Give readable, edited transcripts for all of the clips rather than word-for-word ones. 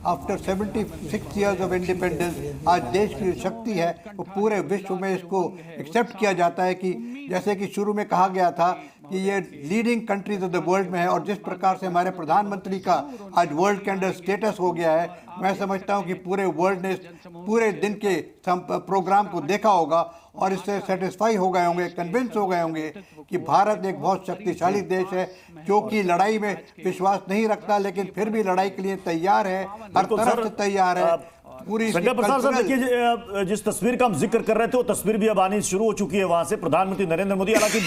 After 76 years of independence आज देश की जो शक्ति है वो पूरे विश्व में इसको एक्सेप्ट किया जाता है कि जैसे कि शुरू में कहा गया था कि ये leading countries of the world में है, और जिस प्रकार से हमारे प्रधानमंत्री का आज वर्ल्ड के अंदर स्टेटस हो गया है, मैं समझता हूँ कि पूरे वर्ल्ड ने पूरे दिन के प्रोग्राम को देखा होगा और इससे सेटिस्फाई हो गए होंगे, कन्विंस हो गए होंगे कि भारत एक बहुत शक्तिशाली देश है जो कि लड़ाई में विश्वास नहीं रखता लेकिन फिर भी लड़ाई के लिए तैयार है, हर तरफ से तैयार है। पूरी शंकर प्रसाद साहब, देखिए जिस तस्वीर का हम जिक्र कर रहे थे वो तस्वीर भी अब आनी शुरू हो चुकी है वहां से। प्रधानमंत्री नरेंद्र मोदी, हालांकि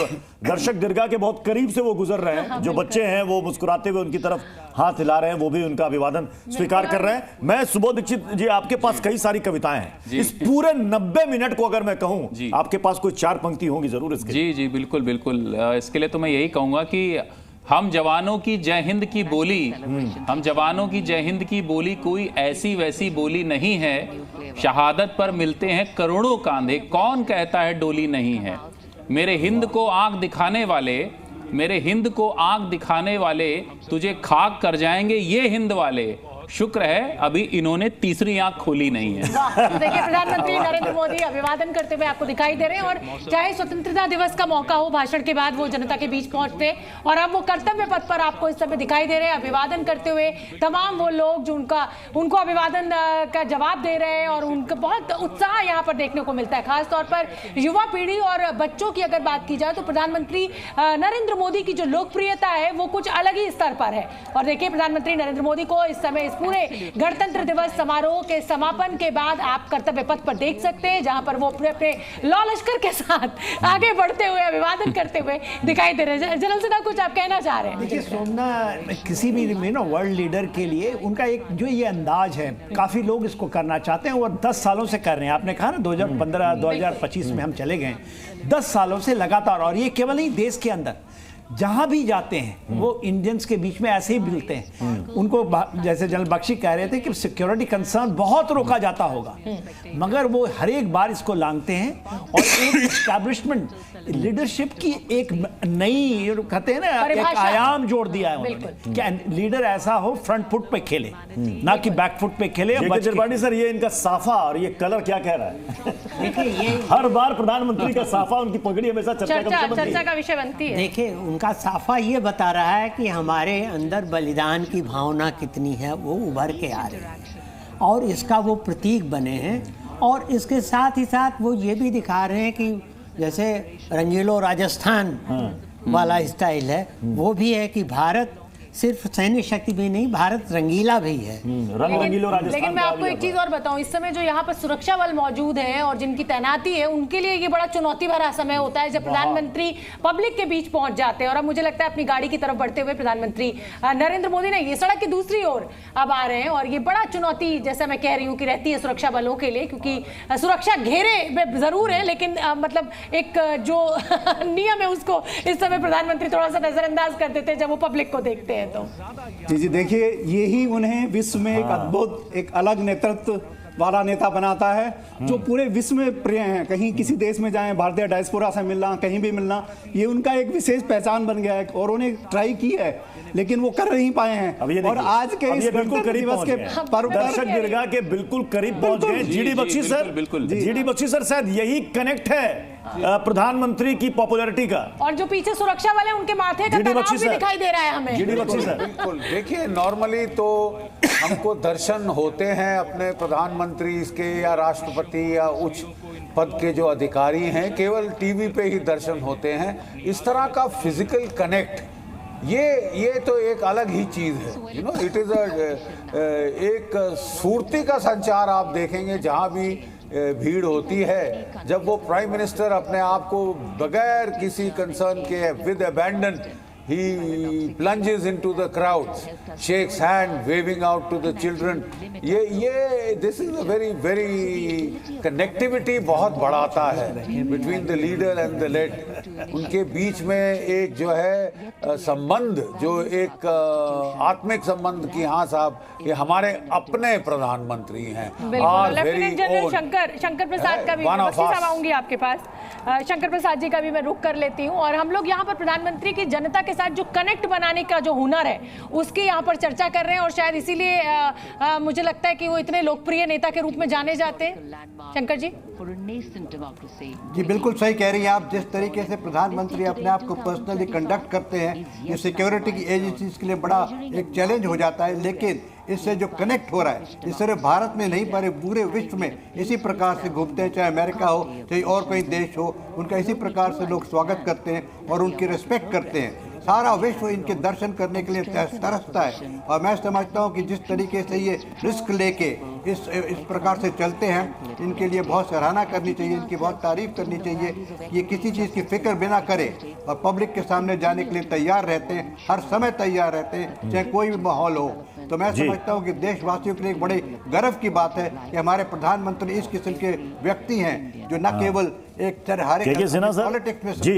दर्शक दीर्घा के बहुत करीब से वो गुजर रहे हैं, जो बच्चे हैं वो मुस्कुराते हुए उनकी तरफ हाथ हिला रहे हैं, वो भी उनका अभिवादन स्वीकार कर रहे हैं। मैं सुबोध दीक्षित जी, आपके पास कई सारी कविताएं हैं, इस पूरे 90 मिनट को अगर मैं कहूं, आपके पास कोई 4 पंक्ति होंगी जरूर इसके। जी जी बिल्कुल बिल्कुल। इसके लिए तो मैं यही कहूंगा कि हम जवानों की जय हिंद की बोली, हम जवानों की जय हिंद की बोली कोई ऐसी वैसी बोली नहीं है। शहादत पर मिलते हैं करोड़ों कांधे, कौन कहता है डोली नहीं है। मेरे हिंद को आंख दिखाने वाले, मेरे हिंद को आंख दिखाने वाले तुझे खाक कर जाएंगे ये हिंद वाले। शुक्र है अभी इन्होंने तीसरी आंख खोली नहीं है। तो देखिए प्रधानमंत्री नरेंद्र मोदी अभिवादन करते हुए आपको दिखाई दे रहे हैं, और चाहे स्वतंत्रता दिवस का मौका हो, भाषण के बाद वो जनता के बीच पहुंचते और अब वो कर्तव्य पथ पर आपको इस समय दिखाई दे रहे हैं अभिवादन करते हुए। तमाम वो लोग जो उनको अभिवादन का जवाब दे रहे हैं और उनका बहुत उत्साह यहाँ पर देखने को मिलता है। खासतौर पर युवा पीढ़ी और बच्चों की अगर बात की जाए तो प्रधानमंत्री नरेंद्र मोदी की जो लोकप्रियता है वो कुछ अलग ही स्तर पर है। और देखिए प्रधानमंत्री नरेंद्र मोदी को इस समय इस पूरे गणतंत्र दिवस समारोह के समापन के बाद आप कर्तव्य पथ पर देख सकते हैं, जहां पर वो अपने अपने लौ लश्कर के साथ आगे बढ़ते हुए अभिवादन करते हुए दिखाई दे रहे हैं। जनरल सिन्हा, कुछ आप कहना चाह रहे हैं? देखिए सोमना, किसी भी वर्ल्ड लीडर के लिए उनका एक जो ये अंदाज है, काफी लोग इसको करना चाहते हैं और 10 सालों से कर रहे हैं। आपने कहा ना 2015 2025 में हम चले गए, 10 सालों से लगातार। और ये केवल नहीं, देश के अंदर जहां भी जाते हैं वो इंडियंस के बीच में ऐसे ही मिलते हैं। उनको जैसे जनरल बख्शी कह रहे थे कि सिक्योरिटी कंसर्न बहुत रोका जाता होगा, मगर वो हर एक बार इसको लांघते हैं और एक एस्टैब्लिशमेंट लीडरशिप की एक नई, कहते हैं ना, एक आयाम जोड़ दिया है उन्होंने कि लीडर ऐसा हो फ्रंट फुट पे खेले, ना कि बैक फुट पे खेले। सर, ये इनका साफा और ये कलर क्या कह रहा है? देखिए ये हर बार प्रधानमंत्री का साफा, उनकी पगड़ी हमेशा चर्चा का विषय बनती है। देखिए उनका साफा ये बता रहा है कि हमारे अंदर बलिदान की भावना कितनी है, वो उभर के आ रही है और इसका वो प्रतीक बने हैं। और इसके साथ ही साथ वो ये भी दिखा रहे हैं कि जैसे रंगीलो राजस्थान वाला स्टाइल है, वो भी है कि भारत सिर्फ सैन्य शक्ति भी नहीं, भारत रंगीला भी है। लेकिन मैं आपको एक चीज और बताऊं, इस समय जो यहाँ पर सुरक्षा बल मौजूद हैं और जिनकी तैनाती है, उनके लिए ये बड़ा चुनौती भरा समय होता है जब प्रधानमंत्री पब्लिक के बीच पहुंच जाते हैं। और अब मुझे लगता है अपनी गाड़ी की तरफ बढ़ते हुए प्रधानमंत्री नरेंद्र मोदी ने ये सड़क की दूसरी ओर अब आ रहे हैं, और ये बड़ा चुनौती, जैसा मैं कह रही हूँ, कि रहती है सुरक्षा बलों के लिए, क्योंकि सुरक्षा घेरे में जरूर है लेकिन मतलब एक जो नियम है उसको इस समय प्रधानमंत्री थोड़ा सा नजरअंदाज कर देते हैं जब वो पब्लिक को देखते हैं। तो जी देखिए, यही उन्हें विश्व में एक अद्भुत, एक अलग नेतृत्व वाला नेता बनाता है जो पूरे विश्व में प्रिय हैं। कहीं किसी देश में जाएं, भारतीय डायस्पोरा से मिलना, कहीं भी मिलना, ये उनका एक विशेष पहचान बन गया है। और उन्हें ट्राई की है लेकिन वो कर नहीं पाए हैं। और आज के इस बिल्कुल करीब दिवस के पर्व, दर्शक दीर्घा के बिल्कुल करीब पहुंच गए। जीडी बख्शी सर, बिल्कुल जीडी बख्शी सर, शायद यही कनेक्ट है प्रधानमंत्री की पॉपुलैरिटी का। और जो पीछे सुरक्षा वाले, उनके माथे का तनाव भी दिखाई दे रहा है हमें। जीडी बख्शी सर, बिल्कुल। देखिए, नॉर्मली तो हमको दर्शन होते हैं अपने प्रधानमंत्री इसके या राष्ट्रपति या उच्च पद के जो अधिकारी हैं, केवल टीवी पे ही दर्शन होते हैं। इस तरह का फिजिकल कनेक्ट, ये तो एक अलग ही चीज है। इट इज एक स्फूर्ति का संचार आप देखेंगे जहां भी भीड़ होती है। जब वो प्राइम मिनिस्टर अपने आप को बगैर किसी कंसर्न के with abandon he plunges into the crowds, shakes hand, waving out to the children. This is a very connectivity बहुत बढ़ाता है between the leader and the led. उनके बीच में एक जो है संबंध, जो एक आत्मिक संबंध की, हाँ साहब ये हमारे अपने प्रधानमंत्री हैं। लेफ्टिनेंट जनरल शंकर प्रसाद का भी, साहब आऊंगी आपके पास। शंकर प्रसाद जी का भी मैं रुख कर लेती हूँ। और हम लोग यहाँ पर प्रधानमंत्री की जनता के साथ जो कनेक्ट बनाने का जो हुनर है उसकी यहाँ पर चर्चा कर रहे हैं और शायद इसीलिए मुझे लगता है कि वो इतने लोकप्रिय नेता के रूप में जाने जाते हैं। शंकर जी जी बिल्कुल सही कह रही हैं आप। जिस तरीके से प्रधानमंत्री अपने आप को पर्सनली कंडक्ट करते हैं, ये सिक्योरिटी की एजेंसीज के लिए बड़ा एक चैलेंज हो जाता है, लेकिन इससे जो कनेक्ट हो रहा है, ये सिर्फ भारत में नहीं पर पूरे विश्व में इसी प्रकार से घूमते हैं, चाहे अमेरिका हो चाहे और कोई देश हो, उनका इसी प्रकार से लोग स्वागत करते हैं और उनकी रिस्पेक्ट करते हैं। सारा विश्व इनके दर्शन करने के लिए तरसता है और मैं समझता हूँ कि जिस तरीके से ये रिस्क लेके इस प्रकार से चलते हैं, इनके लिए बहुत सराहना करनी चाहिए, इनकी बहुत तारीफ करनी चाहिए। ये किसी चीज़ की फिक्र बिना करे और पब्लिक के सामने जाने के लिए तैयार रहते हैं, हर समय तैयार रहते हैं, चाहे कोई भी माहौल हो। तो मैं समझता हूँ कि देशवासियों के लिए एक बड़े गर्व की बात है कि हमारे प्रधानमंत्री इस किस्म के व्यक्ति हैं जो न केवल एक पॉलिटिक्स में जी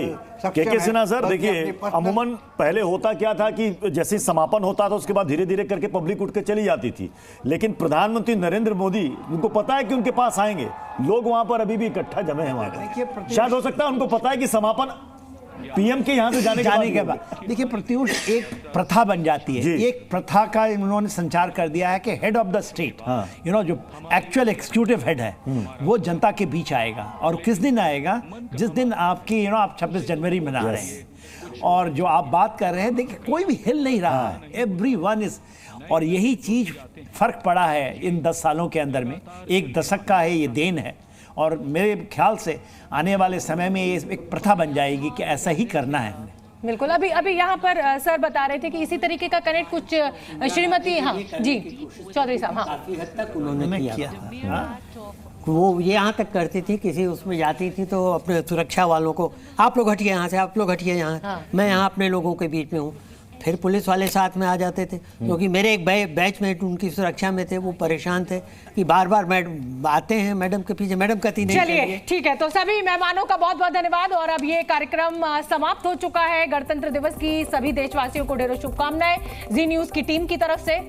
के सिन्हा सर, देखिए अमूमन पहले होता क्या था कि जैसे समापन होता था उसके बाद धीरे धीरे करके पब्लिक उठ के चली जाती थी, लेकिन प्रधानमंत्री नरेंद्र मोदी, उनको पता है कि उनके पास आएंगे लोग, वहां पर अभी भी इकट्ठा जमे हैं वहां पर। शायद हो सकता है उनको पता है कि समापन पीएम के यहां से जाने के बाद देखिए प्रत्युष एक प्रथा बन जाती है। एक प्रथा का इन्होंने संचार कर दिया है कि हेड ऑफ द स्टेट, जो एक्चुअल एग्जीक्यूटिव हेड है वो जनता के बीच आएगा। और किस दिन आएगा? जिस दिन आपकी आप 26 जनवरी मना रहे हैं। और जो आप बात कर रहे हैं, देखिए कोई भी हिल नहीं रहा है, एवरीवन इज, और यही चीज फर्क पड़ा है इन 10 सालों के अंदर में। एक दशक का है ये देन है और मेरे ख्याल से आने वाले समय में ये एक प्रथा बन जाएगी कि ऐसा ही करना है हमें। बिल्कुल। अभी यहाँ पर सर बता रहे थे कि इसी तरीके का कनेक्ट कुछ श्रीमती जी चौधरी साहब काफी हद तक उन्होंने किया। वो ये यहाँ तक करती थी, किसी उसमें जाती थी तो अपने सुरक्षा वालों को, आप लोग हटिए यहाँ से, आप लोग हटिए यहाँ, मैं यहाँ अपने लोगों के बीच में हूँ। फिर पुलिस वाले साथ में आ जाते थे, क्योंकि मेरे एक बैचमेट उनकी सुरक्षा में थे, वो परेशान थे कि बार बार मैडम आते हैं मैडम के पीछे, मैडम कती नहीं। चलिए ठीक है, तो सभी मेहमानों का बहुत बहुत धन्यवाद। और अब ये कार्यक्रम समाप्त हो चुका है। गणतंत्र दिवस की सभी देशवासियों को ढेरों शुभकामनाएं जी न्यूज़ की टीम की तरफ से।